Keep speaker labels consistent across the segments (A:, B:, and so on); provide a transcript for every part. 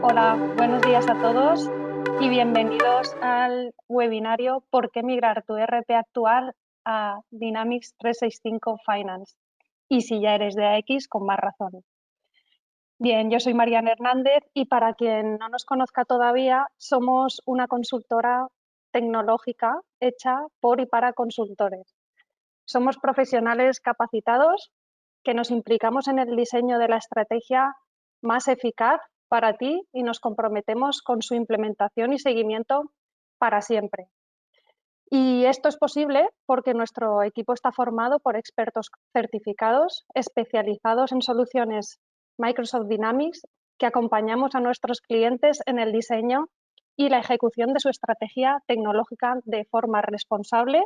A: Hola, buenos días a todos y bienvenidos al webinario ¿Por qué migrar tu ERP actual a Dynamics 365 Finance? Y si ya eres de AX, con más razón. Bien, yo soy Mariana Hernández y para quien no nos conozca todavía, somos una consultora tecnológica hecha por y para consultores. Somos profesionales capacitados que nos implicamos en el diseño de la estrategia más eficaz para ti y nos comprometemos con su implementación y seguimiento para siempre. Y esto es posible porque nuestro equipo está formado por expertos certificados especializados en soluciones Microsoft Dynamics que acompañamos a nuestros clientes en el diseño y la ejecución de su estrategia tecnológica de forma responsable,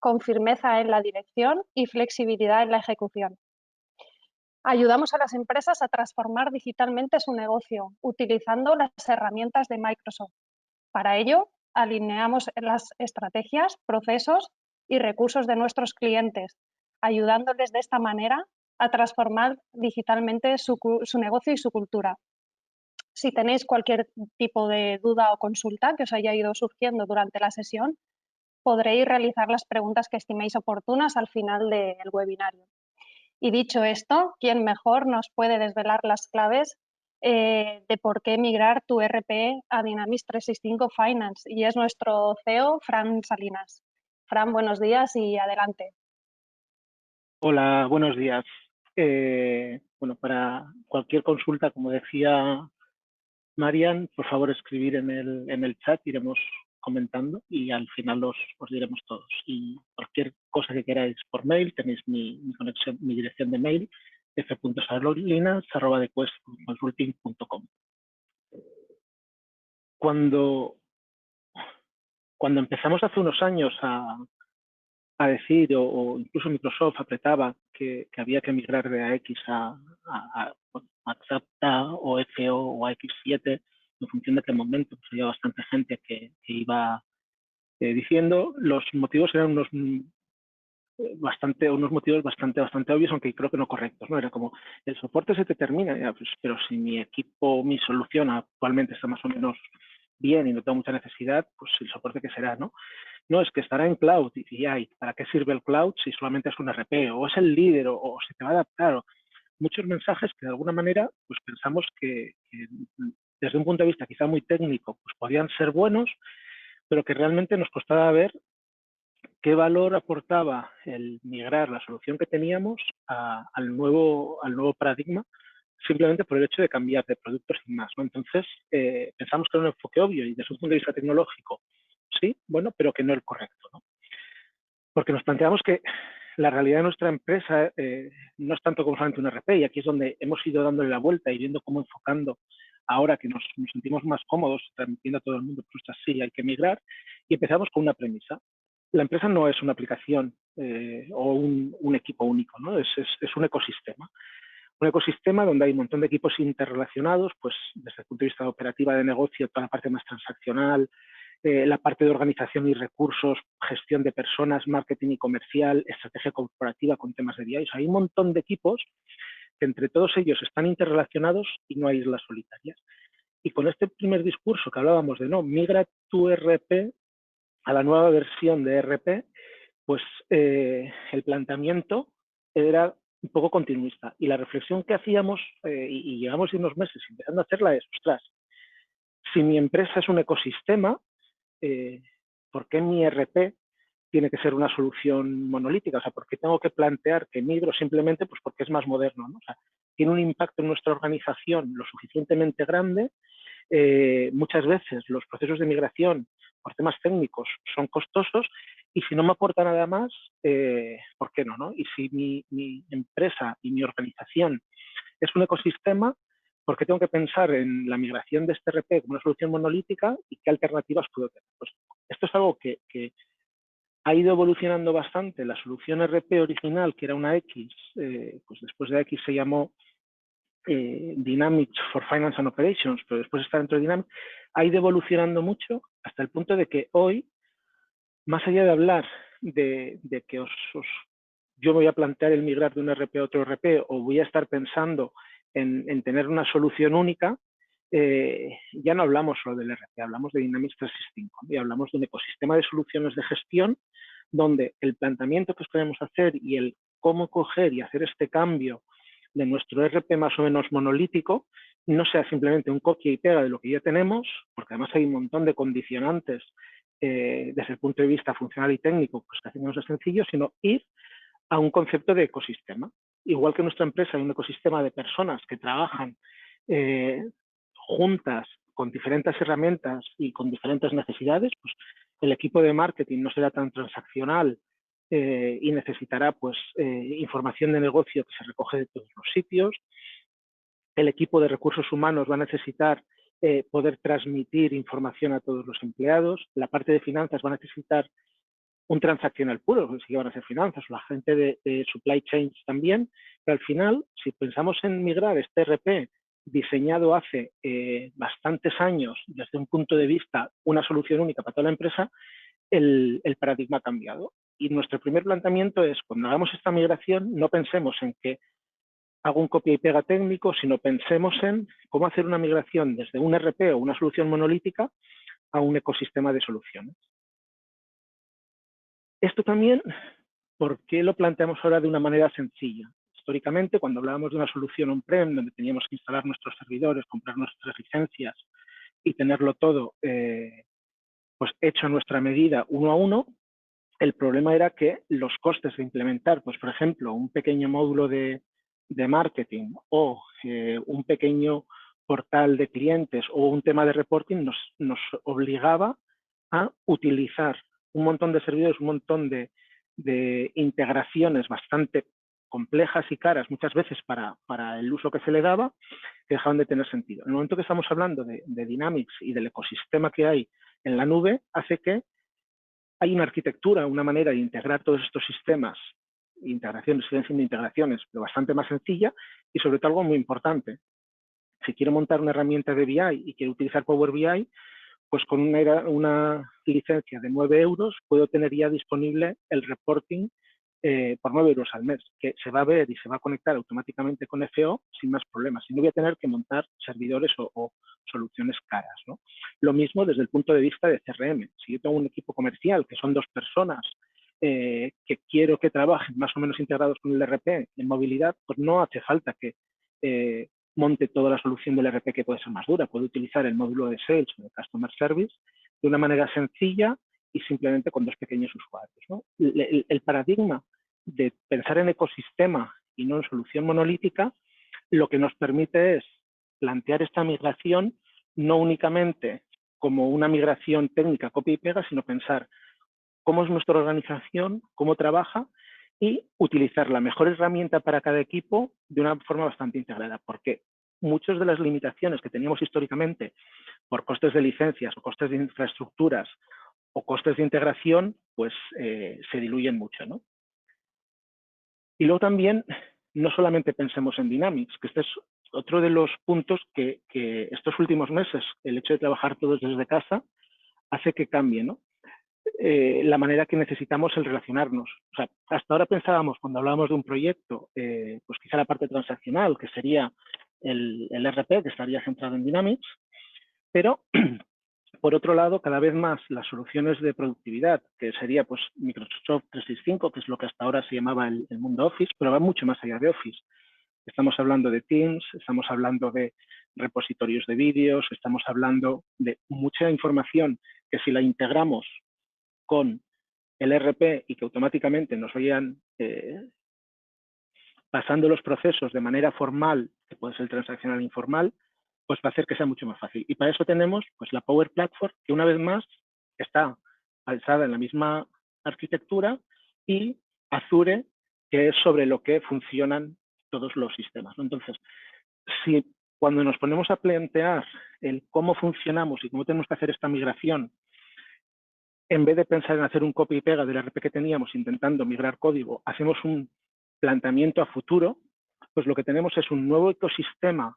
A: con firmeza en la dirección y flexibilidad en la ejecución. Ayudamos a las empresas a transformar digitalmente su negocio utilizando las herramientas de Microsoft. Para ello, alineamos las estrategias, procesos y recursos de nuestros clientes, ayudándoles de esta manera a transformar digitalmente su negocio y su cultura. Si tenéis cualquier tipo de duda o consulta que os haya ido surgiendo durante la sesión, podréis realizar las preguntas que estiméis oportunas al final del webinario. Y dicho esto, ¿quién mejor nos puede desvelar las claves de por qué migrar tu ERP a Dynamics 365 Finance? Y es nuestro CEO, Fran Salinas. Fran, buenos días y adelante.
B: Hola, buenos días. Bueno, para cualquier consulta, como decía Marian, por favor escribir en el chat, iremos comentando y al final os diremos todos. Y cualquier cosa que queráis por mail, tenéis mi dirección de mail, f.salinas@dequestconsulting.com. Cuando empezamos hace unos años a decir, o incluso Microsoft apretaba que había que migrar de AX a Axapta o FO o X7, en función de qué momento, pues había bastante gente que iba diciendo. Los motivos eran unos motivos bastante obvios, aunque creo que no correctos, ¿no? Era como, el soporte se te termina, ya, pues, pero si mi equipo, mi solución actualmente está más o menos bien y no tengo mucha necesidad, pues el soporte que será, ¿no? No, es que estará en cloud. Y ay, ¿para qué sirve el cloud si solamente es un RP? O es el líder, o se te va a adaptar. Muchos mensajes que de alguna manera pues pensamos que desde un punto de vista quizá muy técnico pues podían ser buenos, pero que realmente nos costaba ver qué valor aportaba el migrar la solución que teníamos al nuevo paradigma, simplemente por el hecho de cambiar de productos sin más, ¿no? Entonces, pensamos que era un enfoque obvio y desde un punto de vista tecnológico, sí, bueno, pero que no el correcto, ¿no? Porque nos planteamos que la realidad de nuestra empresa no es tanto como solamente un RP, y aquí es donde hemos ido dándole la vuelta y viendo cómo enfocando ahora que nos sentimos más cómodos, transmitiendo a todo el mundo, pues sí, hay que migrar, y empezamos con una premisa. La empresa no es una aplicación o un equipo único, ¿no? Es un ecosistema. Un ecosistema donde hay un montón de equipos interrelacionados, pues desde el punto de vista operativa de negocio, toda la parte más transaccional, la parte de organización y recursos, gestión de personas, marketing y comercial, estrategia corporativa con temas de BI. O sea, hay un montón de equipos que entre todos ellos están interrelacionados y no hay islas solitarias. Y con este primer discurso que hablábamos de no, migra tu ERP a la nueva versión de ERP, pues el planteamiento era un poco continuista. Y la reflexión que hacíamos, y llevamos unos meses empezando a hacerla, es, ostras, si mi empresa es un ecosistema, ¿por qué mi ERP tiene que ser una solución monolítica? O sea, ¿por qué tengo que plantear que migro simplemente pues porque es más moderno, ¿no? O sea, tiene un impacto en nuestra organización lo suficientemente grande. Muchas veces los procesos de migración por temas técnicos son costosos y si no me aporta nada más, ¿por qué no, no? Y si mi empresa y mi organización es un ecosistema, ¿por qué tengo que pensar en la migración de este RP como una solución monolítica y qué alternativas puedo tener? Pues esto es algo que ha ido evolucionando bastante. La solución RP original, que era una X, pues después de X se llamó Dynamics for Finance and Operations, pero después está dentro de Dynamics, ha ido evolucionando mucho hasta el punto de que hoy, más allá de hablar de que yo voy a plantear el migrar de un RP a otro RP o voy a estar pensando en tener una solución única, ya no hablamos solo del ERP, hablamos de Dynamics 365 y hablamos de un ecosistema de soluciones de gestión donde el planteamiento que queremos hacer y el cómo coger y hacer este cambio de nuestro ERP más o menos monolítico no sea simplemente un copia y pega de lo que ya tenemos, porque además hay un montón de condicionantes desde el punto de vista funcional y técnico, pues que hacemos de sencillo, sino ir a un concepto de ecosistema. Igual que en nuestra empresa hay un ecosistema de personas que trabajan juntas con diferentes herramientas y con diferentes necesidades, pues el equipo de marketing no será tan transaccional y necesitará pues información de negocio que se recoge de todos los sitios. El equipo de recursos humanos va a necesitar poder transmitir información a todos los empleados. La parte de finanzas va a necesitar un transaccional puro, si sí van a ser finanzas, o la gente de supply chains también, pero al final, si pensamos en migrar este ERP diseñado hace bastantes años, desde un punto de vista, una solución única para toda la empresa, el paradigma ha cambiado. Y nuestro primer planteamiento es, cuando hagamos esta migración, no pensemos en que hago un copia y pega técnico, sino pensemos en cómo hacer una migración desde un ERP o una solución monolítica a un ecosistema de soluciones. Esto también, ¿por qué lo planteamos ahora de una manera sencilla? Históricamente, cuando hablábamos de una solución on-prem, donde teníamos que instalar nuestros servidores, comprar nuestras licencias y tenerlo todo pues hecho a nuestra medida, uno a uno, el problema era que los costes de implementar, pues por ejemplo, un pequeño módulo de marketing o un pequeño portal de clientes o un tema de reporting nos obligaba a utilizar un montón de servidores, un montón de integraciones bastante complejas y caras muchas veces para el uso que se le daba, que dejaban de tener sentido. En el momento que estamos hablando de Dynamics y del ecosistema que hay en la nube, hace que hay una arquitectura, una manera de integrar todos estos sistemas, integraciones, siguen siendo integraciones, pero bastante más sencilla y sobre todo algo muy importante. Si quiero montar una herramienta de BI y quiero utilizar Power BI, pues con una licencia de 9 euros puedo tener ya disponible el reporting por 9 euros al mes, que se va a ver y se va a conectar automáticamente con FO sin más problemas. Y no voy a tener que montar servidores o soluciones caras, ¿no? Lo mismo desde el punto de vista de CRM. Si yo tengo un equipo comercial que son 2 personas que quiero que trabajen más o menos integrados con el ERP en movilidad, pues no hace falta que monte toda la solución del ERP que puede ser más dura. Puedo utilizar el módulo de Sales o de Customer Service de una manera sencilla y simplemente con 2 pequeños usuarios, ¿no? El paradigma de pensar en ecosistema y no en solución monolítica, lo que nos permite es plantear esta migración no únicamente como una migración técnica copia y pega, sino pensar cómo es nuestra organización, cómo trabaja y utilizar la mejor herramienta para cada equipo de una forma bastante integrada, porque muchas de las limitaciones que teníamos históricamente por costes de licencias o costes de infraestructuras o costes de integración, pues se diluyen mucho, ¿no? Y luego también, no solamente pensemos en Dynamics, que este es otro de los puntos que estos últimos meses, el hecho de trabajar todos desde casa, hace que cambie, ¿no? La manera que necesitamos el relacionarnos. O sea, hasta ahora pensábamos, cuando hablábamos de un proyecto, pues quizá la parte transaccional, que sería el ERP, que estaría centrado en Dynamics, pero por otro lado, cada vez más las soluciones de productividad, que sería pues Microsoft 365, que es lo que hasta ahora se llamaba el mundo Office, pero va mucho más allá de Office. Estamos hablando de Teams, estamos hablando de repositorios de vídeos, estamos hablando de mucha información que si la integramos con el ERP y que automáticamente nos vayan pasando los procesos de manera formal, que puede ser transaccional e informal, pues va a hacer que sea mucho más fácil. Y para eso tenemos pues la Power Platform, que una vez más está alzada en la misma arquitectura, y Azure, que es sobre lo que funcionan todos los sistemas, ¿no? Entonces, si cuando nos ponemos a plantear el cómo funcionamos y cómo tenemos que hacer esta migración, en vez de pensar en hacer un copia y pega del ERP que teníamos intentando migrar código, hacemos un planteamiento a futuro, pues lo que tenemos es un nuevo ecosistema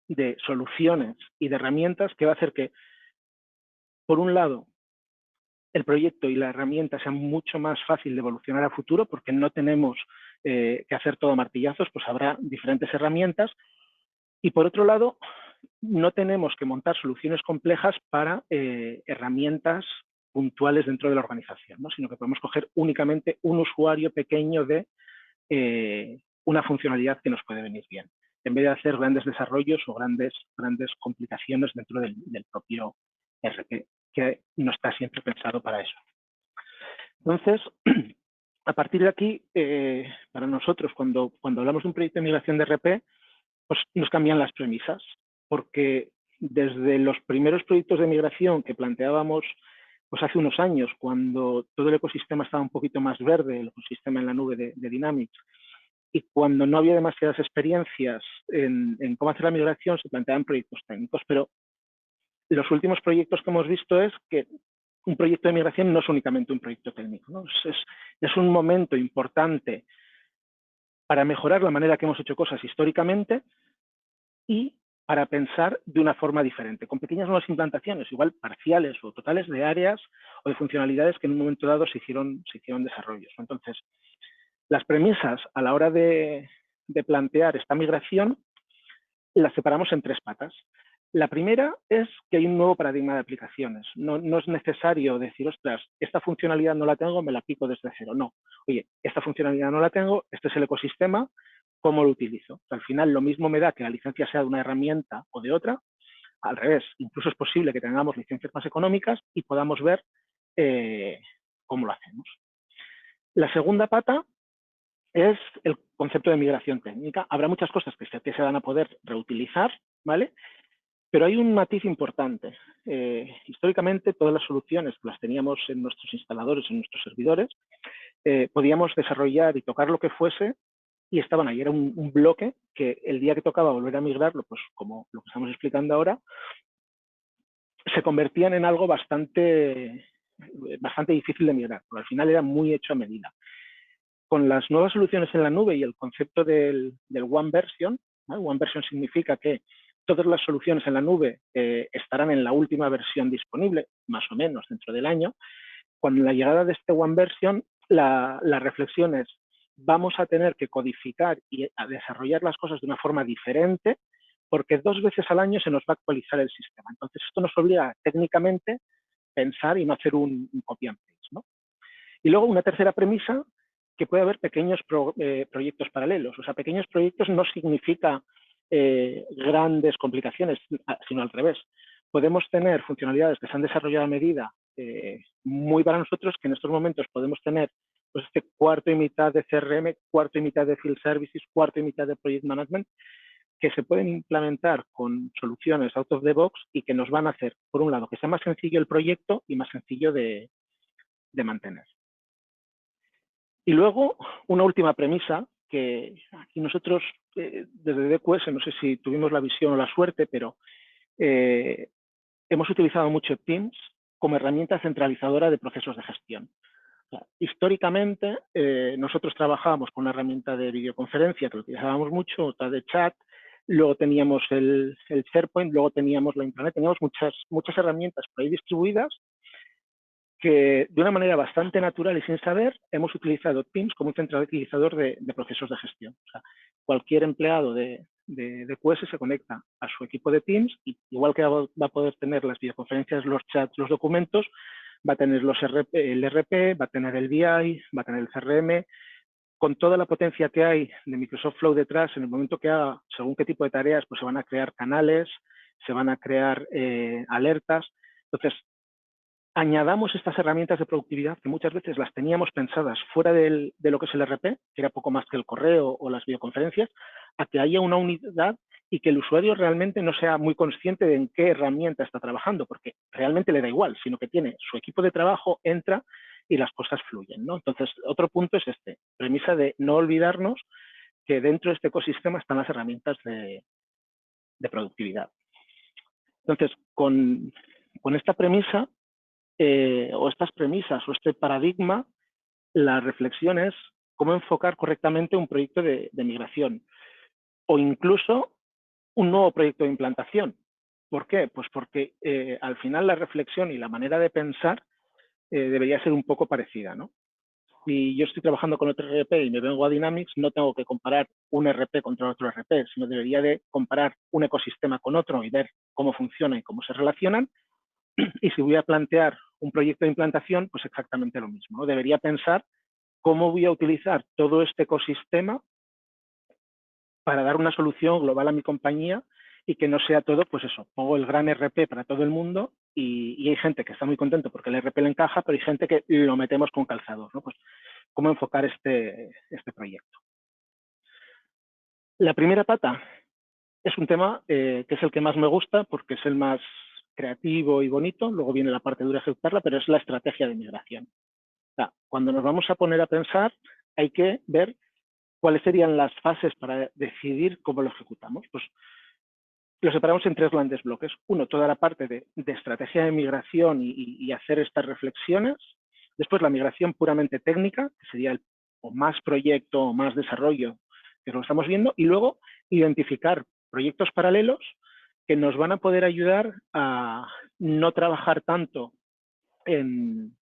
B: de soluciones y de herramientas que va a hacer que, por un lado, el proyecto y la herramienta sea mucho más fácil de evolucionar a futuro, porque no tenemos que hacer todo a martillazos, pues habrá diferentes herramientas. Y por otro lado, no tenemos que montar soluciones complejas para herramientas puntuales dentro de la organización, ¿no? Sino que podemos coger únicamente un usuario pequeño de una funcionalidad que nos puede venir bien, en vez de hacer grandes desarrollos o grandes complicaciones dentro del propio ERP, que no está siempre pensado para eso. Entonces, a partir de aquí, para nosotros, cuando hablamos de un proyecto de migración de ERP, pues nos cambian las premisas, porque desde los primeros proyectos de migración que planteábamos pues hace unos años, cuando todo el ecosistema estaba un poquito más verde, el ecosistema en la nube de Dynamics, y cuando no había demasiadas experiencias en cómo hacer la migración, se planteaban proyectos técnicos, pero los últimos proyectos que hemos visto es que un proyecto de migración no es únicamente un proyecto técnico, ¿no? Es un momento importante para mejorar la manera que hemos hecho cosas históricamente y para pensar de una forma diferente, con pequeñas nuevas implantaciones, igual parciales o totales de áreas o de funcionalidades que en un momento dado se hicieron desarrollos. Entonces, las premisas a la hora de plantear esta migración las separamos en 3 patas. La primera es que hay un nuevo paradigma de aplicaciones. No es necesario decir, ostras, esta funcionalidad no la tengo, me la pico desde cero. No. Oye, esta funcionalidad no la tengo, este es el ecosistema, ¿cómo lo utilizo? Al final, lo mismo me da que la licencia sea de una herramienta o de otra. Al revés, incluso es posible que tengamos licencias más económicas y podamos ver cómo lo hacemos. La segunda pata es el concepto de migración técnica. Habrá muchas cosas que se van a poder reutilizar, ¿vale? Pero hay un matiz importante. Históricamente, todas las soluciones que las teníamos en nuestros instaladores, en nuestros servidores, podíamos desarrollar y tocar lo que fuese y estaban ahí. Era un bloque que el día que tocaba volver a migrarlo, pues como lo que estamos explicando ahora, se convertían en algo bastante difícil de migrar, porque al final era muy hecho a medida. Con las nuevas soluciones en la nube y el concepto del One Version, ¿no? One Version significa que todas las soluciones en la nube estarán en la última versión disponible, más o menos dentro del año. Con la llegada de este One Version, la reflexión es, vamos a tener que codificar y a desarrollar las cosas de una forma diferente, porque 2 veces al año se nos va a actualizar el sistema. Entonces, esto nos obliga técnicamente a pensar y no hacer un copy and paste, ¿no? Y luego una tercera premisa, que puede haber pequeños proyectos paralelos. O sea, pequeños proyectos no significa grandes complicaciones, sino al revés. Podemos tener funcionalidades que se han desarrollado a medida muy para nosotros, que en estos momentos podemos tener pues, este cuarto y mitad de CRM, cuarto y mitad de Field Services, cuarto y mitad de Project Management, que se pueden implementar con soluciones out of the box y que nos van a hacer, por un lado, que sea más sencillo el proyecto y más sencillo de mantener. Y luego, una última premisa, que aquí nosotros, desde DQS, no sé si tuvimos la visión o la suerte, pero hemos utilizado mucho Teams como herramienta centralizadora de procesos de gestión. O sea, históricamente, nosotros trabajábamos con una herramienta de videoconferencia que lo utilizábamos mucho, otra de chat, luego teníamos el SharePoint, luego teníamos la intranet, teníamos muchas herramientas por ahí distribuidas, que de una manera bastante natural y sin saber hemos utilizado Teams como un centralizador de procesos de gestión. O sea, cualquier empleado de QS se conecta a su equipo de Teams y igual que va a poder tener las videoconferencias, los chats, los documentos, va a tener el RP, va a tener el BI, va a tener el CRM, con toda la potencia que hay de Microsoft Flow detrás, en el momento que haga según qué tipo de tareas, pues se van a crear canales, se van a crear alertas. Entonces, añadamos estas herramientas de productividad que muchas veces las teníamos pensadas fuera de lo que es el RP, que era poco más que el correo o las videoconferencias, a que haya una unidad y que el usuario realmente no sea muy consciente de en qué herramienta está trabajando, porque realmente le da igual, sino que tiene su equipo de trabajo, entra y las cosas fluyen, ¿no? Entonces, otro punto es premisa de no olvidarnos que dentro de este ecosistema están las herramientas de productividad. Entonces, con esta premisa, o estas premisas o este paradigma, la reflexión es cómo enfocar correctamente un proyecto de migración o incluso un nuevo proyecto de implantación. ¿Por qué? Pues porque al final la reflexión y la manera de pensar debería ser un poco parecida, ¿no? si yo estoy trabajando con otro ERP y me vengo a Dynamics, no tengo que comparar un ERP contra otro ERP, sino debería de comparar un ecosistema con otro y ver cómo funciona y cómo se relacionan. Y si voy a plantear un proyecto de implantación, pues exactamente lo mismo, ¿no? Debería pensar cómo voy a utilizar todo este ecosistema para dar una solución global a mi compañía y que no sea todo, pues eso, pongo el gran ERP para todo el mundo y hay gente que está muy contento porque el ERP le encaja, pero hay gente que lo metemos con calzador, ¿no? Pues cómo enfocar este proyecto. La primera pata es un tema que es el que más me gusta porque es el más creativo y bonito, luego viene la parte dura de ejecutarla, pero es la estrategia de migración. O sea, cuando nos vamos a poner a pensar, hay que ver cuáles serían las fases para decidir cómo lo ejecutamos. Pues lo separamos en tres grandes bloques. Uno, toda la parte de estrategia de migración y hacer estas reflexiones. Después, la migración puramente técnica, que sería el o más proyecto o más desarrollo, que lo estamos viendo. Y luego, identificar proyectos paralelos que nos van a poder ayudar a no trabajar tanto en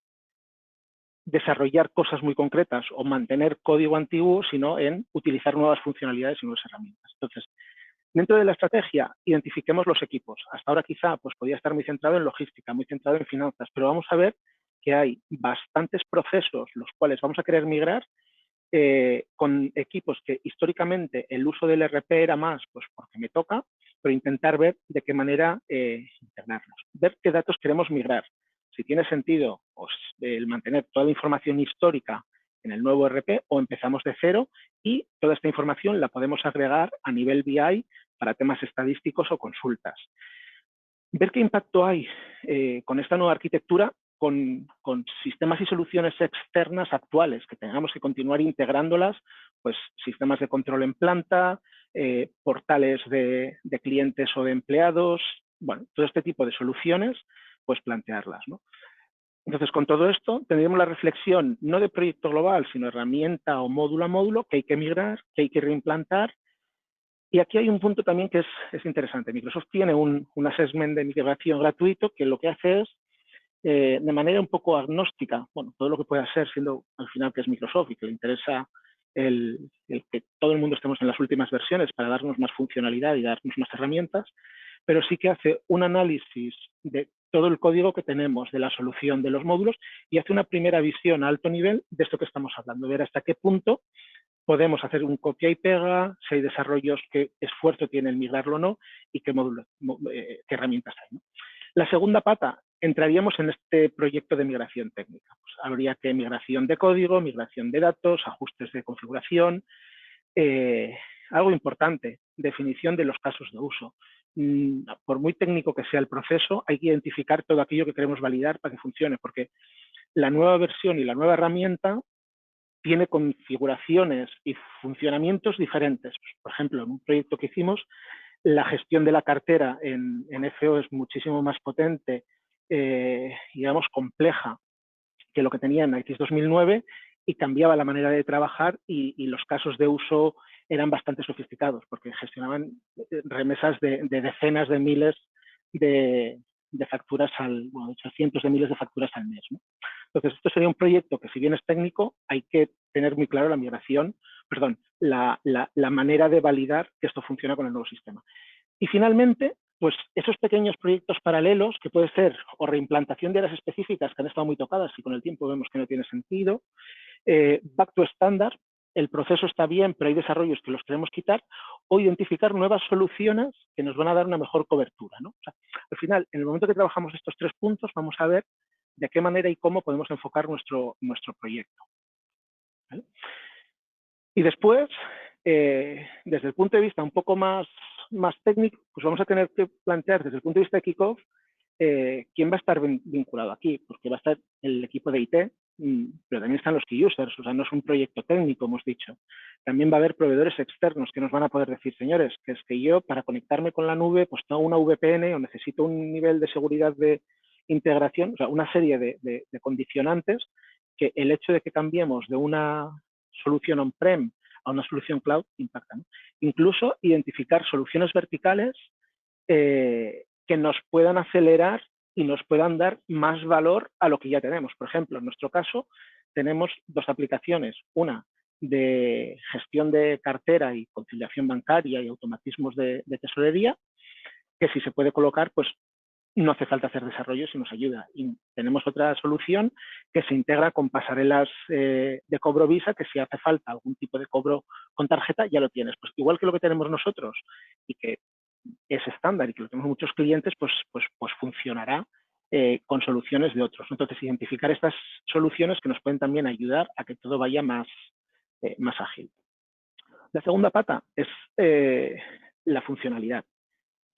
B: desarrollar cosas muy concretas o mantener código antiguo, sino en utilizar nuevas funcionalidades y nuevas herramientas. Entonces, dentro de la estrategia, identifiquemos los equipos. Hasta ahora quizá pues, podía estar muy centrado en logística, muy centrado en finanzas, pero vamos a ver que hay bastantes procesos los cuales vamos a querer migrar con equipos que históricamente el uso del RP era más pues porque me toca, pero intentar ver de qué manera integrarlos, ver qué datos queremos migrar, si tiene sentido pues, el mantener toda la información histórica en el nuevo RP o empezamos de cero y toda esta información la podemos agregar a nivel BI para temas estadísticos o consultas. Ver qué impacto hay con esta nueva arquitectura con sistemas y soluciones externas actuales, que tengamos que continuar integrándolas, pues sistemas de control en planta, portales de clientes o de empleados, bueno, todo este tipo de soluciones, pues plantearlas, ¿no? Entonces, con todo esto, tendríamos la reflexión no de proyecto global, sino herramienta o módulo a módulo que hay que migrar, que hay que reimplantar. Y aquí hay un punto también que es interesante. Microsoft tiene un assessment de migración gratuito que lo que hace es, de manera un poco agnóstica, bueno, todo lo que pueda ser, siendo al final que es Microsoft y que le interesa el que todo el mundo estemos en las últimas versiones para darnos más funcionalidad y darnos más herramientas, pero sí que hace un análisis de todo el código que tenemos, de la solución de los módulos y hace una primera visión a alto nivel de esto que estamos hablando, ver hasta qué punto podemos hacer un copia y pega, si hay desarrollos, qué esfuerzo tiene el migrarlo o no y qué módulos, qué herramientas hay, ¿no? La segunda pata, entraríamos en este proyecto de migración técnica. Pues habría que migración de código, migración de datos, ajustes de configuración, algo importante, definición de los casos de uso. Por muy técnico que sea el proceso, hay que identificar todo aquello que queremos validar para que funcione, porque la nueva versión y la nueva herramienta tiene configuraciones y funcionamientos diferentes. Por ejemplo, en un proyecto que hicimos, la gestión de la cartera en FO es muchísimo más potente, digamos, compleja que lo que tenía en ITIS 2009 y cambiaba la manera de trabajar y los casos de uso eran bastante sofisticados porque gestionaban remesas de decenas de miles de facturas bueno, de cientos de miles de facturas al mes, ¿no? Entonces, esto sería un proyecto que, si bien es técnico, hay que tener muy claro la migración, perdón, la manera de validar que esto funciona con el nuevo sistema. Y finalmente, pues esos pequeños proyectos paralelos, que puede ser o reimplantación de áreas específicas que han estado muy tocadas y con el tiempo vemos que no tiene sentido, back to standard, el proceso está bien, pero hay desarrollos que los queremos quitar, o identificar nuevas soluciones que nos van a dar una mejor cobertura, ¿no? O sea, al final, en el momento que trabajamos estos tres puntos, vamos a ver de qué manera y cómo podemos enfocar nuestro proyecto, ¿vale? Y después, desde el punto de vista un poco más técnico, pues vamos a tener que plantear desde el punto de vista de kickoff quién va a estar vinculado aquí, porque va a estar el equipo de IT, pero también están los key users, o sea, no es un proyecto técnico, hemos dicho. También va a haber proveedores externos que nos van a poder decir, señores, que es que yo para conectarme con la nube, pues tengo una VPN o necesito un nivel de seguridad de integración, o sea, una serie de condicionantes que el hecho de que cambiemos de una solución on-prem a una solución cloud impactan. Incluso identificar soluciones verticales que nos puedan acelerar y nos puedan dar más valor a lo que ya tenemos. Por ejemplo, en nuestro caso, tenemos dos aplicaciones, una de gestión de cartera y conciliación bancaria y automatismos de tesorería, que si se puede colocar, pues no hace falta hacer desarrollo si nos ayuda. Y tenemos otra solución que se integra con pasarelas de cobro Visa, que si hace falta algún tipo de cobro con tarjeta, ya lo tienes. Pues igual que lo que tenemos nosotros y que es estándar y que lo tenemos muchos clientes, pues funcionará con soluciones de otros. Entonces, identificar estas soluciones que nos pueden también ayudar a que todo vaya más ágil. La segunda pata es la funcionalidad.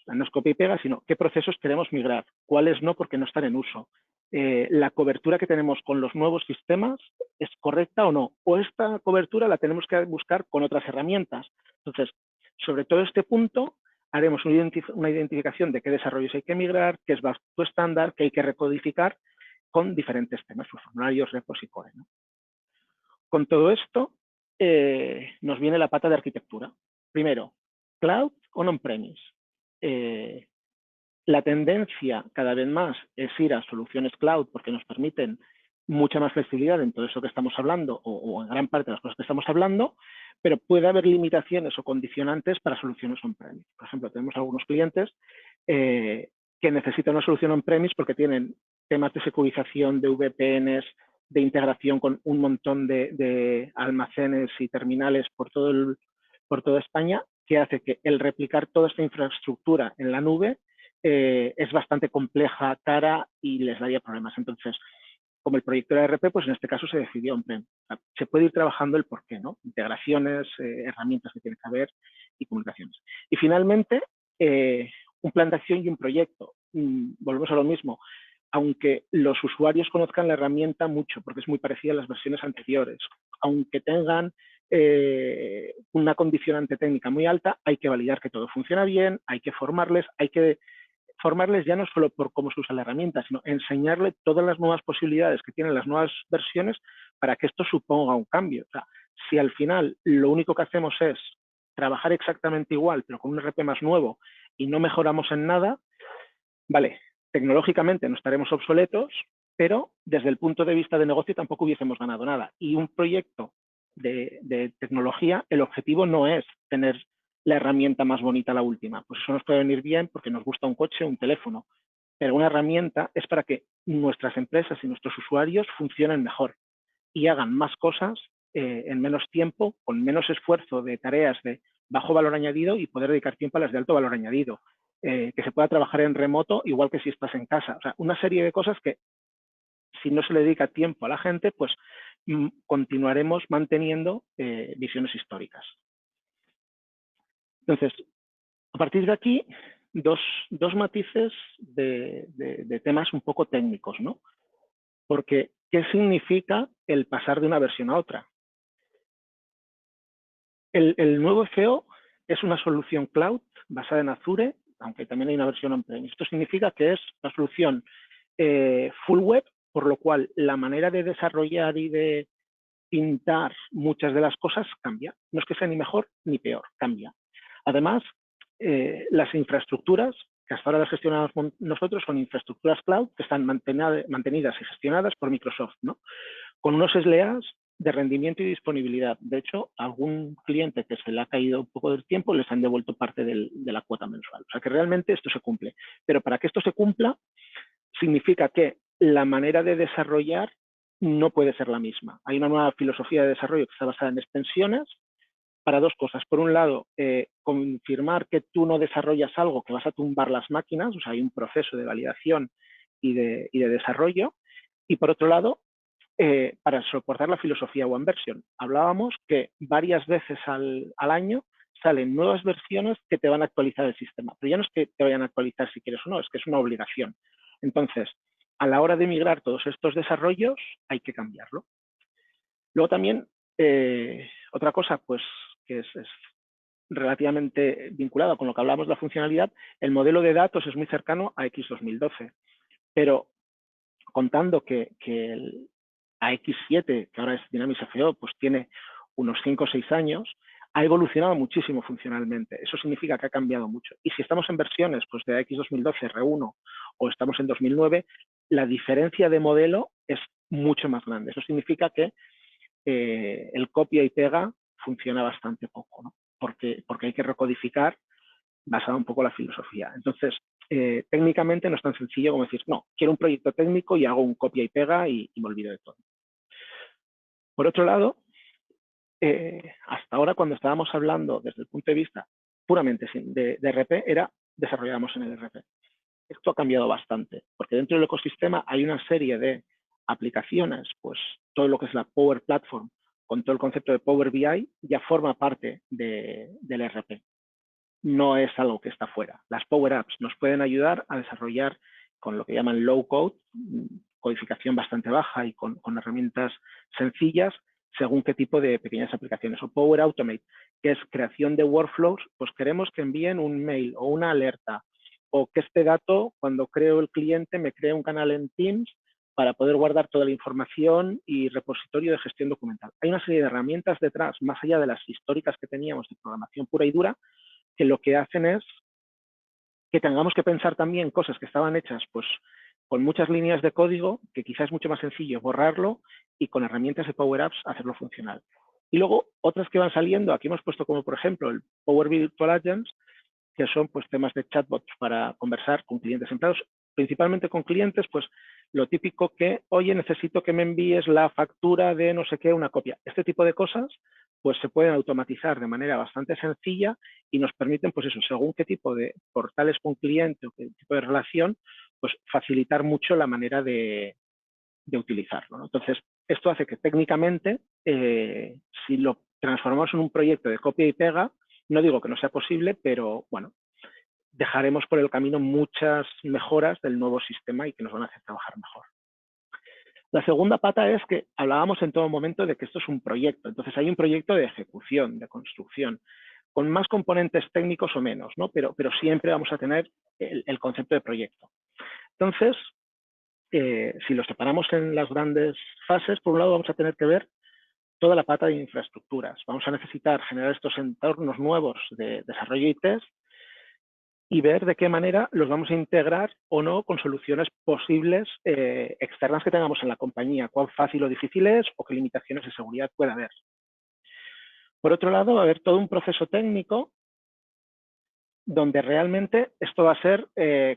B: No es copia y pega, sino qué procesos queremos migrar, cuáles no porque no están en uso. La cobertura que tenemos con los nuevos sistemas es correcta o no, o esta cobertura la tenemos que buscar con otras herramientas. Entonces, sobre todo este punto, haremos una identificación de qué desarrollos hay que migrar, qué es tu estándar, qué hay que recodificar con diferentes temas, sus formularios, repos y core, ¿no? Con todo esto, nos viene la pata de arquitectura. Primero, cloud o on-premise. La tendencia cada vez más es ir a soluciones cloud porque nos permiten mucha más flexibilidad en todo eso que estamos hablando o en gran parte de las cosas que estamos hablando, pero puede haber limitaciones o condicionantes para soluciones on-premise. Por ejemplo, tenemos algunos clientes que necesitan una solución on-premise porque tienen temas de securización, de VPNs, de integración con un montón de almacenes y terminales por toda España, que hace que el replicar toda esta infraestructura en la nube es bastante compleja, cara y les daría problemas. Entonces, como el proyecto era ERP, pues en este caso se decidió on-prem. Se puede ir trabajando el porqué, ¿no? Integraciones, herramientas que tiene que haber y comunicaciones. Y finalmente, un plan de acción y un proyecto. Volvemos a lo mismo. Aunque los usuarios conozcan la herramienta mucho, porque es muy parecida a las versiones anteriores, aunque tengan una condicionante técnica muy alta, hay que validar que todo funciona bien, hay que formarles ya no solo por cómo se usa la herramienta, sino enseñarle todas las nuevas posibilidades que tienen las nuevas versiones para que esto suponga un cambio. O sea, si al final lo único que hacemos es trabajar exactamente igual, pero con un RP más nuevo y no mejoramos en nada, vale, tecnológicamente no estaremos obsoletos, pero desde el punto de vista de negocio tampoco hubiésemos ganado nada. Y un proyecto de tecnología, el objetivo no es tener la herramienta más bonita, la última. Pues eso nos puede venir bien porque nos gusta un coche o un teléfono, pero una herramienta es para que nuestras empresas y nuestros usuarios funcionen mejor y hagan más cosas en menos tiempo, con menos esfuerzo de tareas de bajo valor añadido y poder dedicar tiempo a las de alto valor añadido. Que se pueda trabajar en remoto igual que si estás en casa. O sea, una serie de cosas que si no se le dedica tiempo a la gente, pues continuaremos manteniendo visiones históricas. Entonces, a partir de aquí, dos matices de temas un poco técnicos, ¿no? Porque, ¿qué significa el pasar de una versión a otra? El nuevo FO es una solución cloud basada en Azure, aunque también hay una versión on-premise. Esto significa que es una solución full web, por lo cual la manera de desarrollar y de pintar muchas de las cosas cambia. No es que sea ni mejor ni peor, cambia. Además, las infraestructuras que hasta ahora las gestionamos nosotros son infraestructuras cloud que están mantenidas y gestionadas por Microsoft, ¿no? Con unos SLAs de rendimiento y disponibilidad. De hecho, a algún cliente que se le ha caído un poco del tiempo les han devuelto parte de la cuota mensual. O sea que realmente esto se cumple. Pero para que esto se cumpla, significa que la manera de desarrollar no puede ser la misma. Hay una nueva filosofía de desarrollo que está basada en extensiones para dos cosas. Por un lado, confirmar que tú no desarrollas algo que vas a tumbar las máquinas, o sea, hay un proceso de validación y de desarrollo. Y por otro lado, para soportar la filosofía One Version. Hablábamos que varias veces al año salen nuevas versiones que te van a actualizar el sistema. Pero ya no es que te vayan a actualizar si quieres o no, es que es una obligación. Entonces, a la hora de migrar todos estos desarrollos, hay que cambiarlo. Luego también, otra cosa pues que es relativamente vinculada con lo que hablamos de la funcionalidad, el modelo de datos es muy cercano a X2012, pero contando que el AX7, que ahora es Dynamics FO, pues tiene unos 5 o 6 años, ha evolucionado muchísimo funcionalmente. Eso significa que ha cambiado mucho. Y si estamos en versiones pues, de AX2012 R1 o estamos en 2009, la diferencia de modelo es mucho más grande. Eso significa que el copia y pega funciona bastante poco, ¿no? Porque hay que recodificar basado un poco en la filosofía. Entonces, técnicamente no es tan sencillo como decir, no, quiero un proyecto técnico y hago un copia y pega y me olvido de todo. Por otro lado, hasta ahora cuando estábamos hablando desde el punto de vista puramente de RP, desarrollábamos en el RP. Esto ha cambiado bastante, porque dentro del ecosistema hay una serie de aplicaciones, pues todo lo que es la Power Platform, con todo el concepto de Power BI, ya forma parte del RP. No es algo que está fuera. Las Power Apps nos pueden ayudar a desarrollar con lo que llaman low code, codificación bastante baja y con herramientas sencillas, según qué tipo de pequeñas aplicaciones. O Power Automate, que es creación de workflows, pues queremos que envíen un mail o una alerta, o que este dato, cuando creo el cliente, me cree un canal en Teams para poder guardar toda la información y repositorio de gestión documental. Hay una serie de herramientas detrás, más allá de las históricas que teníamos de programación pura y dura, que lo que hacen es que tengamos que pensar también cosas que estaban hechas pues con muchas líneas de código, que quizás es mucho más sencillo borrarlo y con herramientas de Power Apps hacerlo funcional. Y luego otras que van saliendo, aquí hemos puesto como por ejemplo el Power Virtual Agents, que son pues temas de chatbots para conversar con clientes empleados, principalmente con clientes, pues lo típico que, oye, necesito que me envíes la factura de no sé qué, una copia. Este tipo de cosas pues se pueden automatizar de manera bastante sencilla y nos permiten, pues eso, según qué tipo de portales con cliente o qué tipo de relación, pues facilitar mucho la manera de utilizarlo, ¿no? Entonces, esto hace que técnicamente, si lo transformamos en un proyecto de copia y pega, no digo que no sea posible, pero bueno, dejaremos por el camino muchas mejoras del nuevo sistema y que nos van a hacer trabajar mejor. La segunda pata es que hablábamos en todo momento de que esto es un proyecto. Entonces hay un proyecto de ejecución, de construcción, con más componentes técnicos o menos, ¿no? Pero siempre vamos a tener el concepto de proyecto. Entonces, si lo separamos en las grandes fases, por un lado vamos a tener que ver toda la pata de infraestructuras. Vamos a necesitar generar estos entornos nuevos de desarrollo y test y ver de qué manera los vamos a integrar o no con soluciones posibles externas que tengamos en la compañía, cuán fácil o difícil es o qué limitaciones de seguridad puede haber. Por otro lado, va a haber todo un proceso técnico donde realmente esto va a ser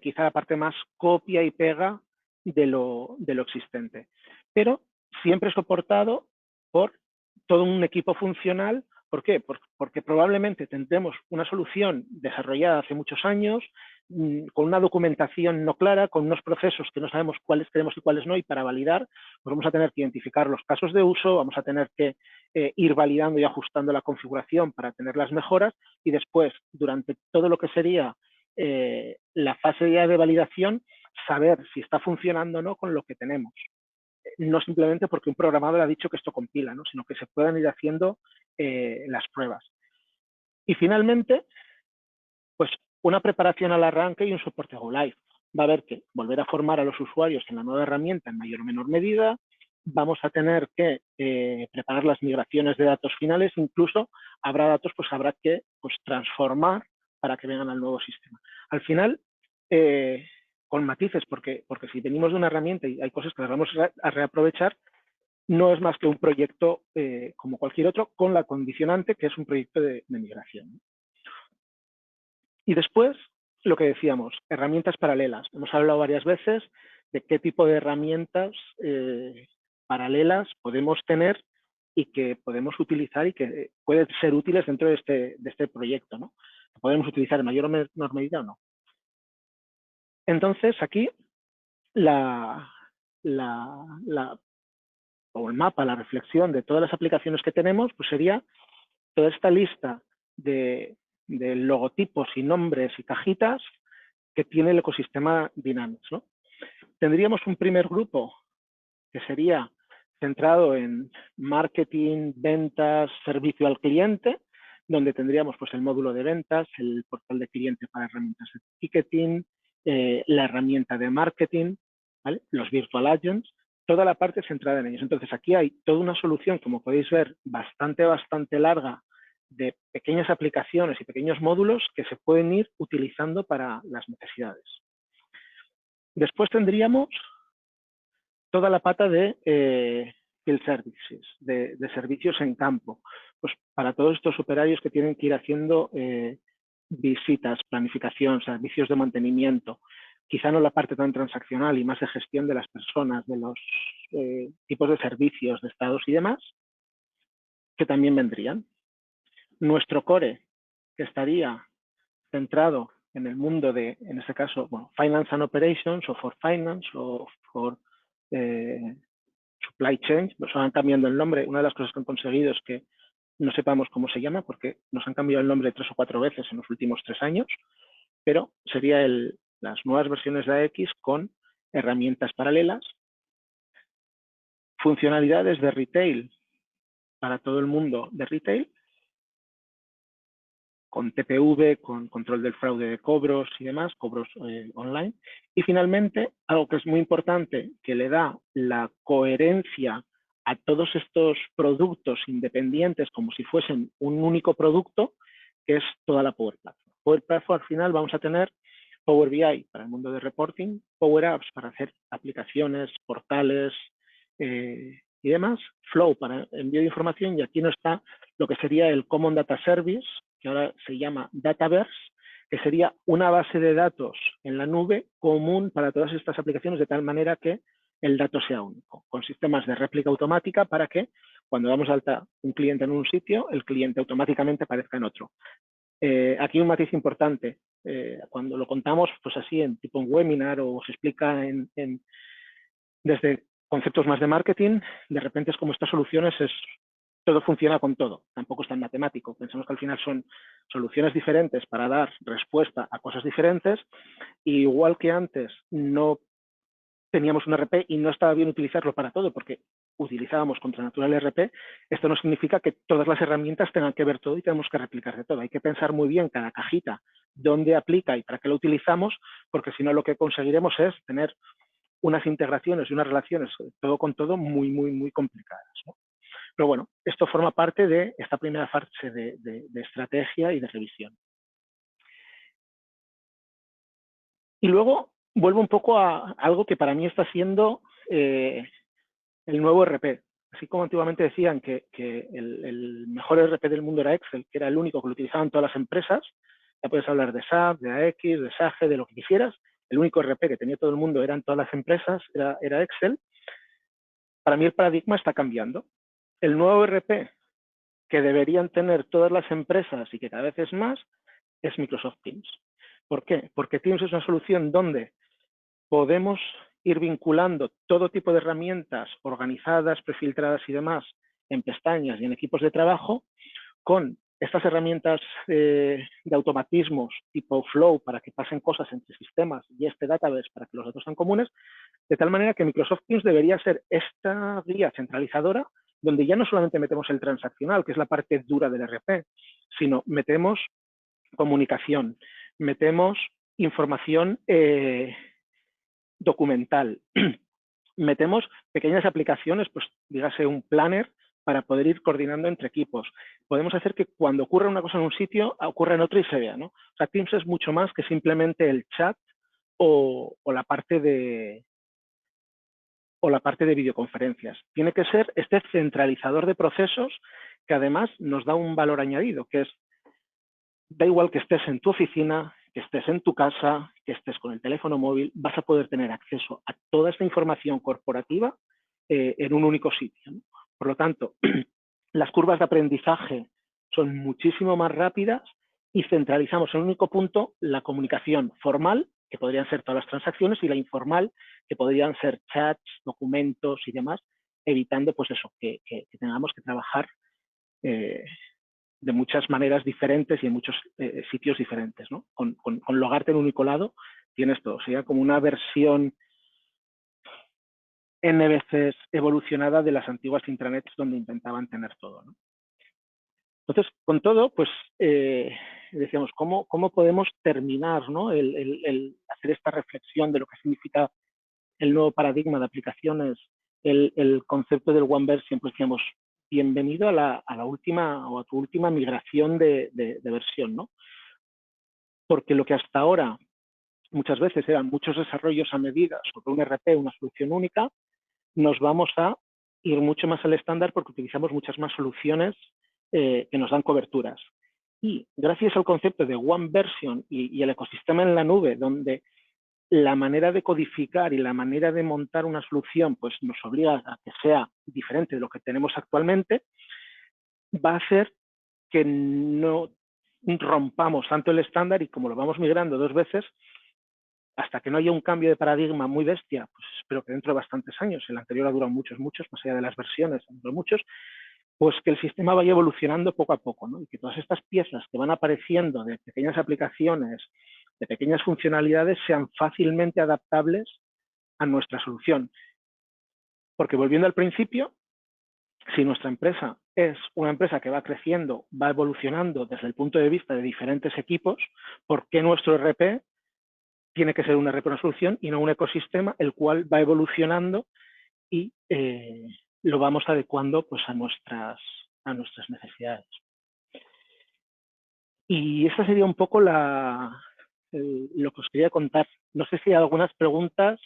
B: quizá la parte más copia y pega de lo existente, pero siempre soportado por todo un equipo funcional. ¿Por qué? Porque probablemente tendremos una solución desarrollada hace muchos años, con una documentación no clara, con unos procesos que no sabemos cuáles queremos y cuáles no, y para validar pues vamos a tener que identificar los casos de uso, vamos a tener que ir validando y ajustando la configuración para tener las mejoras, y después, durante todo lo que sería la fase ya de validación, saber si está funcionando o no con lo que tenemos. No simplemente porque un programador ha dicho que esto compila, ¿no? Sino que se puedan ir haciendo las pruebas. Y finalmente, pues una preparación al arranque y un soporte Go Live. Va a haber que volver a formar a los usuarios en la nueva herramienta en mayor o menor medida. Vamos a tener que preparar las migraciones de datos finales. Incluso habrá datos, pues habrá que transformar para que vengan al nuevo sistema. Al final, con matices, porque si venimos de una herramienta y hay cosas que las vamos a reaprovechar, no es más que un proyecto como cualquier otro, con la condicionante que es un proyecto de migración. Y después, lo que decíamos, herramientas paralelas. Hemos hablado varias veces de qué tipo de herramientas paralelas podemos tener y que podemos utilizar y que pueden ser útiles dentro de este proyecto, ¿no? Que podemos utilizar en mayor o menor medida o no. Entonces, aquí o el mapa, la reflexión de todas las aplicaciones que tenemos, pues sería toda esta lista de logotipos y nombres y cajitas que tiene el ecosistema Dynamics, ¿no? Tendríamos un primer grupo que sería centrado en marketing, ventas, servicio al cliente, donde tendríamos pues el módulo de ventas, el portal de cliente para herramientas de ticketing, la herramienta de marketing, ¿vale? Los virtual agents, toda la parte centrada en ellos. Entonces aquí hay toda una solución, como podéis ver, bastante larga, de pequeñas aplicaciones y pequeños módulos que se pueden ir utilizando para las necesidades. Después tendríamos toda la pata de field services, de servicios en campo. Pues para todos estos operarios que tienen que ir haciendo visitas, planificación, servicios de mantenimiento, quizá no la parte tan transaccional y más de gestión de las personas, de los tipos de servicios, de estados y demás, que también vendrían. Nuestro core, que estaría centrado en el mundo de, en este caso, bueno, Finance and Operations o for Finance o for Supply Chain, nos van cambiando el nombre. Una de las cosas que han conseguido es que no sepamos cómo se llama porque nos han cambiado el nombre 3 o 4 veces en los últimos 3 años, pero sería las nuevas versiones de AX con herramientas paralelas, funcionalidades de retail para todo el mundo de retail, con TPV, con control del fraude de cobros y demás, cobros online. Y finalmente, algo que es muy importante, que le da la coherencia a todos estos productos independientes como si fuesen un único producto, que es toda la Power Platform. Power Platform al final vamos a tener Power BI para el mundo de reporting, Power Apps para hacer aplicaciones, portales y demás, Flow para envío de información, y aquí no está lo que sería el Common Data Service, que ahora se llama Dataverse, que sería una base de datos en la nube común para todas estas aplicaciones, de tal manera que el dato sea único, con sistemas de réplica automática para que cuando damos alta un cliente en un sitio, el cliente automáticamente aparezca en otro. Aquí un matiz importante, cuando lo contamos pues así en tipo un webinar o se explica desde conceptos más de marketing, de repente es como estas soluciones todo funciona con todo, tampoco es tan matemático. Pensamos que al final son soluciones diferentes para dar respuesta a cosas diferentes, y igual que antes no teníamos un RP y no estaba bien utilizarlo para todo porque utilizábamos contra natural RP, esto no significa que todas las herramientas tengan que ver todo y tenemos que replicar de todo. Hay que pensar muy bien cada cajita dónde aplica y para qué lo utilizamos, porque si no lo que conseguiremos es tener unas integraciones y unas relaciones todo con todo muy, muy, muy complicadas, ¿no? Pero bueno, esto forma parte de esta primera fase de estrategia y de revisión. Y luego vuelvo un poco a algo que para mí está siendo el nuevo RP. Así como antiguamente decían que el mejor RP del mundo era Excel, que era el único que lo utilizaban todas las empresas, ya puedes hablar de SAP, de AX, de SAGE, de lo que quisieras, el único RP que tenía todo el mundo eran todas las empresas, era Excel. Para mí el paradigma está cambiando. El nuevo RP que deberían tener todas las empresas y que cada vez es más, es Microsoft Teams. ¿Por qué? Porque Teams es una solución donde podemos ir vinculando todo tipo de herramientas organizadas, prefiltradas y demás en pestañas y en equipos de trabajo con estas herramientas de automatismos tipo Flow para que pasen cosas entre sistemas y este database para que los datos sean comunes, de tal manera que Microsoft Teams debería ser esta guía centralizadora donde ya no solamente metemos el transaccional, que es la parte dura del RP, sino metemos comunicación, metemos información documental, metemos pequeñas aplicaciones, pues dígase un planner para poder ir coordinando entre equipos. Podemos hacer que cuando ocurra una cosa en un sitio, ocurra en otro y se vea, ¿no? O sea, Teams es mucho más que simplemente el chat o la parte de videoconferencias. Tiene que ser este centralizador de procesos que además nos da un valor añadido, que es, da igual que estés en tu oficina, que estés en tu casa, que estés con el teléfono móvil, vas a poder tener acceso a toda esta información corporativa en un único sitio, ¿no? Por lo tanto, las curvas de aprendizaje son muchísimo más rápidas y centralizamos en un único punto la comunicación formal, que podrían ser todas las transacciones, y la informal, que podrían ser chats, documentos y demás, evitando pues eso, que tengamos que trabajar de muchas maneras diferentes y en muchos sitios diferentes, ¿no? Con logarte en un único lado tienes todo. Sería como una versión N veces evolucionada de las antiguas intranets donde intentaban tener todo, ¿no? Entonces, con todo, pues decíamos, ¿cómo podemos terminar, ¿no? el hacer esta reflexión de lo que significa el nuevo paradigma de aplicaciones, el concepto del One Version? Pues decíamos, bienvenido a la última o a tu última migración de versión, ¿no? Porque lo que hasta ahora muchas veces eran muchos desarrollos a medida sobre un RP, una solución única, nos vamos a ir mucho más al estándar porque utilizamos muchas más soluciones que nos dan coberturas. Y gracias al concepto de One Version y el ecosistema en la nube, donde la manera de codificar y la manera de montar una solución pues nos obliga a que sea diferente de lo que tenemos actualmente, va a hacer que no rompamos tanto el estándar y como lo vamos migrando 2 veces, hasta que no haya un cambio de paradigma muy bestia, pues espero que dentro de bastantes años, el anterior ha durado muchos, más allá de las versiones, dentro de muchos, pues que el sistema vaya evolucionando poco a poco, ¿no? Y que todas estas piezas que van apareciendo de pequeñas aplicaciones, de pequeñas funcionalidades, sean fácilmente adaptables a nuestra solución. Porque volviendo al principio, si nuestra empresa es una empresa que va creciendo, va evolucionando desde el punto de vista de diferentes equipos, ¿por qué nuestro RP tiene que ser un RP una solución y no un ecosistema el cual va evolucionando y lo vamos adecuando pues a nuestras necesidades? Y esa sería un poco lo que os quería contar. No sé si hay algunas preguntas.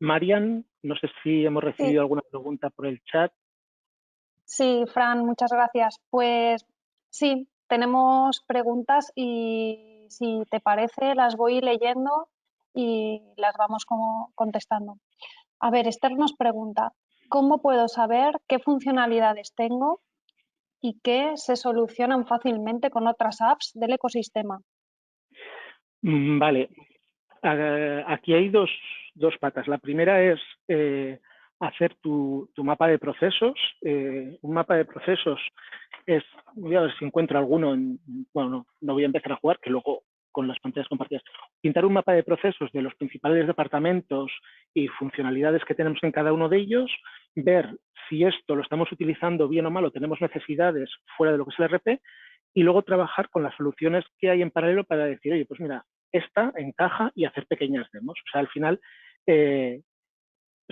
B: Marian, no sé si hemos recibido alguna pregunta por el chat.
A: Sí, Fran, muchas gracias. Pues sí, tenemos preguntas y si te parece las voy leyendo y las vamos contestando. A ver, Esther nos pregunta, ¿cómo puedo saber qué funcionalidades tengo y qué se solucionan fácilmente con otras apps del ecosistema?
B: Vale, aquí hay dos patas. La primera es hacer tu mapa de procesos. Un mapa de procesos es, voy a ver si encuentro alguno, bueno, no voy a empezar a jugar, que luego con las pantallas compartidas. Pintar un mapa de procesos de los principales departamentos y funcionalidades que tenemos en cada uno de ellos, ver si esto lo estamos utilizando bien o mal o tenemos necesidades fuera de lo que es el RP, y luego trabajar con las soluciones que hay en paralelo para decir, oye, pues mira, esta encaja, y hacer pequeñas demos. O sea, al final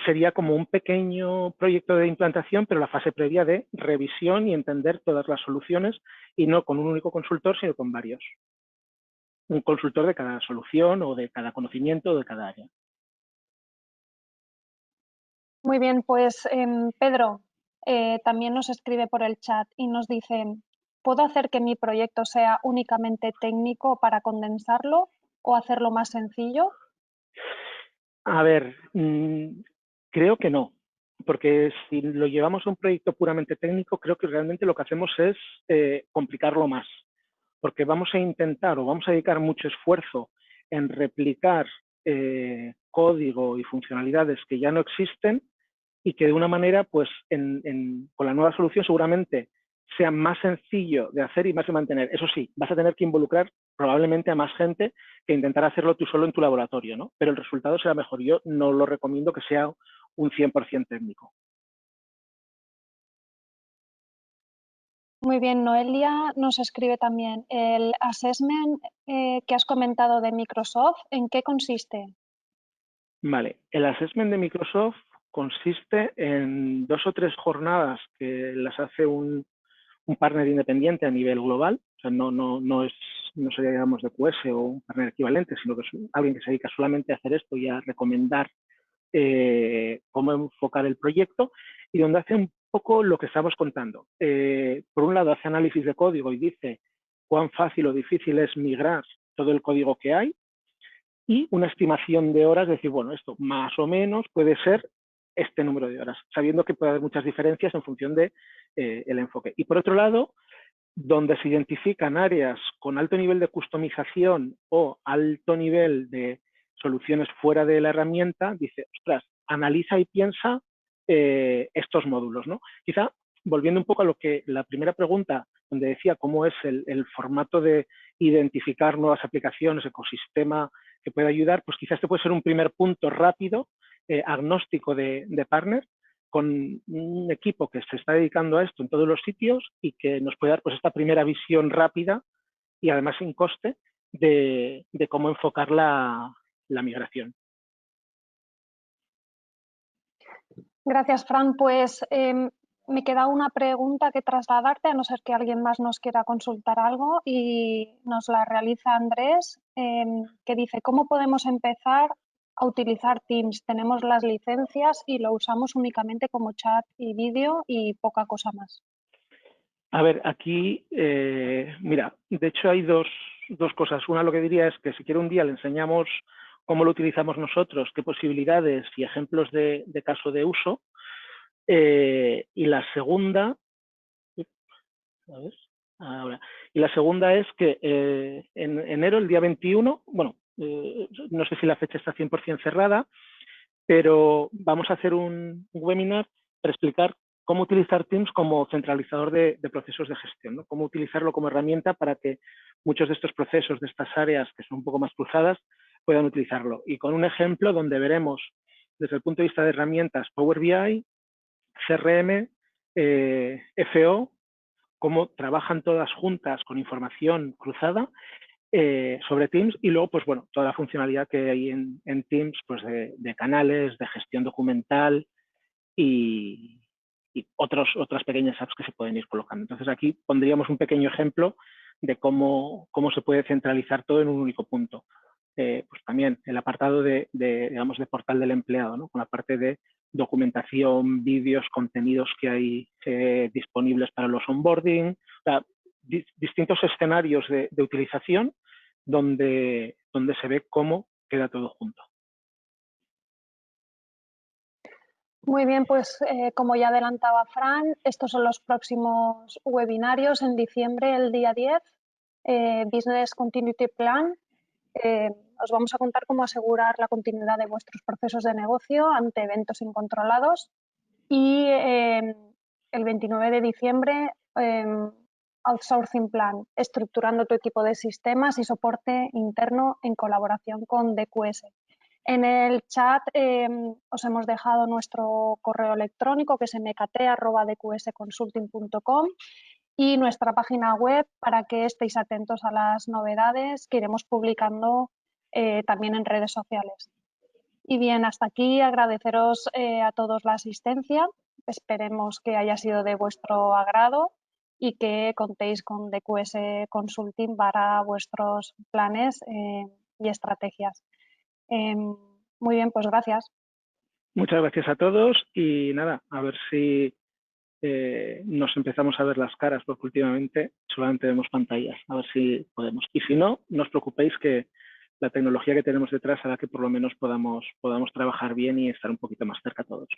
B: sería como un pequeño proyecto de implantación, pero la fase previa de revisión y entender todas las soluciones, y no con un único consultor, sino con varios. Un consultor de cada solución o de cada conocimiento o de cada área.
A: Muy bien, pues Pedro también nos escribe por el chat y nos dice, ¿puedo hacer que mi proyecto sea únicamente técnico para condensarlo o hacerlo más sencillo?
B: A ver, creo que no, porque si lo llevamos a un proyecto puramente técnico, creo que realmente lo que hacemos es complicarlo más, porque vamos a intentar o vamos a dedicar mucho esfuerzo en replicar código y funcionalidades que ya no existen y que de una manera, pues con la nueva solución seguramente sea más sencillo de hacer y más de mantener. Eso sí, vas a tener que involucrar probablemente a más gente que intentar hacerlo tú solo en tu laboratorio, ¿no? Pero el resultado será mejor. Yo no lo recomiendo que sea un 100% técnico.
A: Muy bien, Noelia nos escribe también, el assessment que has comentado de Microsoft, ¿en qué consiste?
B: Vale, el assessment de Microsoft consiste en 2 o 3 jornadas que las hace un partner independiente a nivel global. O sea, no sería, digamos, de QS o un partner equivalente, sino que es alguien que se dedica solamente a hacer esto y a recomendar cómo enfocar el proyecto, y donde hace un poco lo que estamos contando. Por un lado, hace análisis de código y dice cuán fácil o difícil es migrar todo el código que hay, y una estimación de horas, decir, bueno, esto más o menos puede ser este número de horas, sabiendo que puede haber muchas diferencias en función de el enfoque. Y por otro lado, donde se identifican áreas con alto nivel de customización o alto nivel de soluciones fuera de la herramienta, dice, ostras, analiza y piensa estos módulos, ¿no? Quizá, volviendo un poco a lo que la primera pregunta, donde decía cómo es el formato de identificar nuevas aplicaciones, ecosistema que puede ayudar, pues quizás este puede ser un primer punto rápido, agnóstico de partner, con un equipo que se está dedicando a esto en todos los sitios y que nos puede dar pues esta primera visión rápida y además sin coste de cómo enfocar la migración.
A: Gracias, Fran. Pues me queda una pregunta que trasladarte, a no ser que alguien más nos quiera consultar algo, y nos la realiza Andrés, que dice, ¿cómo podemos empezar a utilizar Teams. Tenemos las licencias y lo usamos únicamente como chat y vídeo y poca cosa más.
B: A ver, aquí, mira, de hecho hay dos cosas. Una, lo que diría es que si quiere un día le enseñamos cómo lo utilizamos nosotros, qué posibilidades y ejemplos de caso de uso. Y la segunda, a ver, ahora, y la segunda es que en enero, el día 21, bueno, no sé si la fecha está 100% cerrada, pero vamos a hacer un webinar para explicar cómo utilizar Teams como centralizador de procesos de gestión, ¿no? Cómo utilizarlo como herramienta para que muchos de estos procesos, de estas áreas que son un poco más cruzadas, puedan utilizarlo. Y con un ejemplo donde veremos desde el punto de vista de herramientas Power BI, CRM, FO, cómo trabajan todas juntas con información cruzada sobre Teams y luego, pues bueno, toda la funcionalidad que hay en Teams, pues de canales, de gestión documental y otras pequeñas apps que se pueden ir colocando. Entonces aquí pondríamos un pequeño ejemplo de cómo se puede centralizar todo en un único punto. Pues también el apartado digamos, de portal del empleado, ¿no? Con la parte de documentación, vídeos, contenidos que hay disponibles para los onboarding, o sea, distintos escenarios de utilización donde se ve cómo queda todo junto.
A: Muy bien, pues como ya adelantaba Fran, estos son los próximos webinarios en diciembre, el día 10, Business Continuity Plan. Os vamos a contar cómo asegurar la continuidad de vuestros procesos de negocio ante eventos incontrolados. Y el 29 de diciembre, Outsourcing Plan, estructurando tu equipo de sistemas y soporte interno en colaboración con DQS. En el chat os hemos dejado nuestro correo electrónico, que es mkt@dqsconsulting.com, y nuestra página web para que estéis atentos a las novedades que iremos publicando también en redes sociales. Y bien, hasta aquí agradeceros a todos la asistencia. Esperemos que haya sido de vuestro agrado y que contéis con DQS Consulting para vuestros planes y estrategias. Muy bien, pues gracias.
B: Muchas gracias a todos y nada, a ver si nos empezamos a ver las caras, porque últimamente solamente vemos pantallas, a ver si podemos. Y si no, no os preocupéis que la tecnología que tenemos detrás hará que por lo menos podamos trabajar bien y estar un poquito más cerca todos.